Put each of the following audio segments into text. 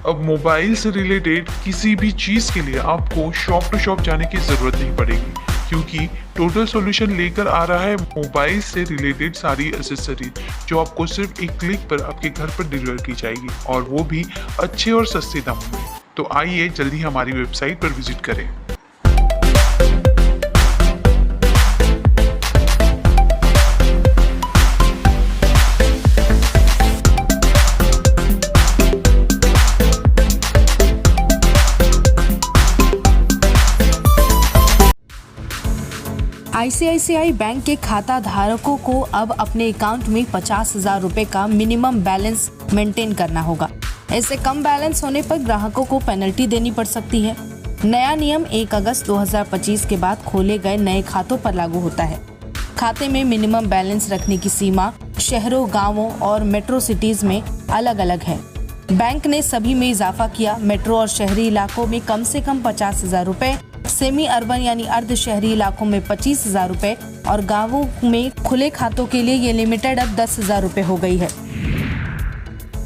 अब मोबाइल से रिलेटेड किसी भी चीज़ के लिए आपको शॉप टू शॉप जाने की ज़रूरत नहीं पड़ेगी, क्योंकि टोटल सॉल्यूशन लेकर आ रहा है मोबाइल से रिलेटेड सारी एसेसरीज, जो आपको सिर्फ एक क्लिक पर आपके घर पर डिलीवर की जाएगी, और वो भी अच्छे और सस्ते दामों में। तो आइए जल्दी हमारी वेबसाइट पर विजिट करें। आईसीआईसीआई बैंक के खाता धारकों को अब अपने अकाउंट में 50,000 रुपए का मिनिमम बैलेंस मेंटेन करना होगा। इससे कम बैलेंस होने पर ग्राहकों को पेनल्टी देनी पड़ सकती है। नया नियम 1 अगस्त 2025 के बाद खोले गए नए खातों पर लागू होता है। खाते में मिनिमम बैलेंस रखने की सीमा शहरों, गाँवों और मेट्रो सिटीज में अलग अलग है। बैंक ने सभी में इजाफा किया। मेट्रो और शहरी इलाकों में कम से कम 50,000 रुपए, सेमी अर्बन यानी अर्ध शहरी इलाकों में 25,000 रुपए और गांवों में खुले खातों के लिए ये लिमिटेड अब 10,000 रुपए हो गई है।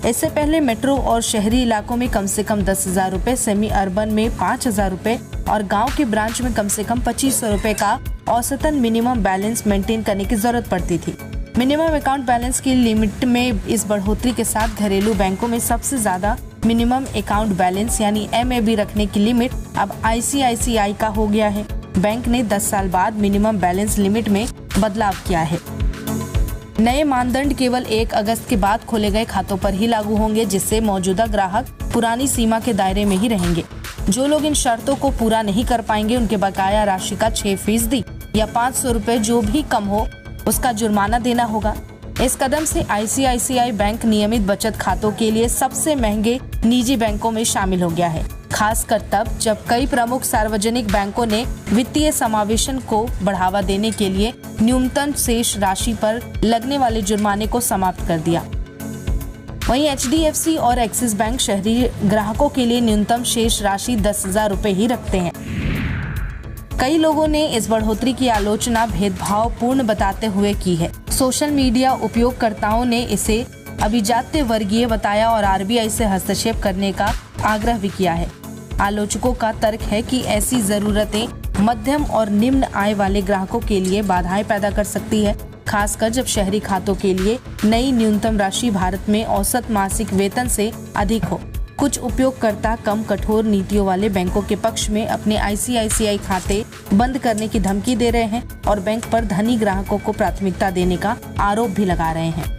इससे पहले मेट्रो और शहरी इलाकों में कम से कम 10,000 रुपए, सेमी अर्बन में 5,000 रुपए और गांव के ब्रांच में कम से कम 2,500 रुपए का औसतन मिनिमम बैलेंस मेंटेन करने की जरूरत पड़ती थी। मिनिमम अकाउंट बैलेंस की लिमिट में इस बढ़ोतरी के साथ घरेलू बैंकों में सबसे ज्यादा मिनिमम अकाउंट बैलेंस यानी MAB रखने की लिमिट अब आईसीआईसीआई का हो गया है। बैंक ने 10 साल बाद मिनिमम बैलेंस लिमिट में बदलाव किया है। नए मानदंड केवल 1 अगस्त के बाद खोले गए खातों पर ही लागू होंगे, जिससे मौजूदा ग्राहक पुरानी सीमा के दायरे में ही रहेंगे। जो लोग इन शर्तों को पूरा नहीं कर पाएंगे, उनके बकाया राशि का 6% या 500 रुपए जो भी कम हो उसका जुर्माना देना होगा। इस कदम से आईसीआईसीआई बैंक नियमित बचत खातों के लिए सबसे महंगे निजी बैंकों में शामिल हो गया है, खासकर तब जब कई प्रमुख सार्वजनिक बैंकों ने वित्तीय समावेशन को बढ़ावा देने के लिए न्यूनतम शेष राशि पर लगने वाले जुर्माने को समाप्त कर दिया। वहीं HDFC और एक्सिस बैंक शहरी ग्राहकों के लिए न्यूनतम शेष राशि 10,000 रुपए ही रखते हैं। कई लोगों ने इस बढ़ोतरी की आलोचना भेदभावपूर्ण बताते हुए की है। सोशल मीडिया उपयोगकर्ताओं ने इसे अभिजात्य वर्गीय बताया और RBI से हस्तक्षेप करने का आग्रह भी किया है। आलोचकों का तर्क है कि ऐसी जरूरतें मध्यम और निम्न आय वाले ग्राहकों के लिए बाधाएं पैदा कर सकती है, खासकर जब शहरी खातों के लिए नई न्यूनतम राशि भारत में औसत मासिक वेतन से अधिक हो। कुछ उपयोगकर्ता कम कठोर नीतियों वाले बैंकों के पक्ष में अपने आईसीआईसीआई खाते बंद करने की धमकी दे रहे हैं और बैंक पर धनी ग्राहकों को प्राथमिकता देने का आरोप भी लगा रहे हैं।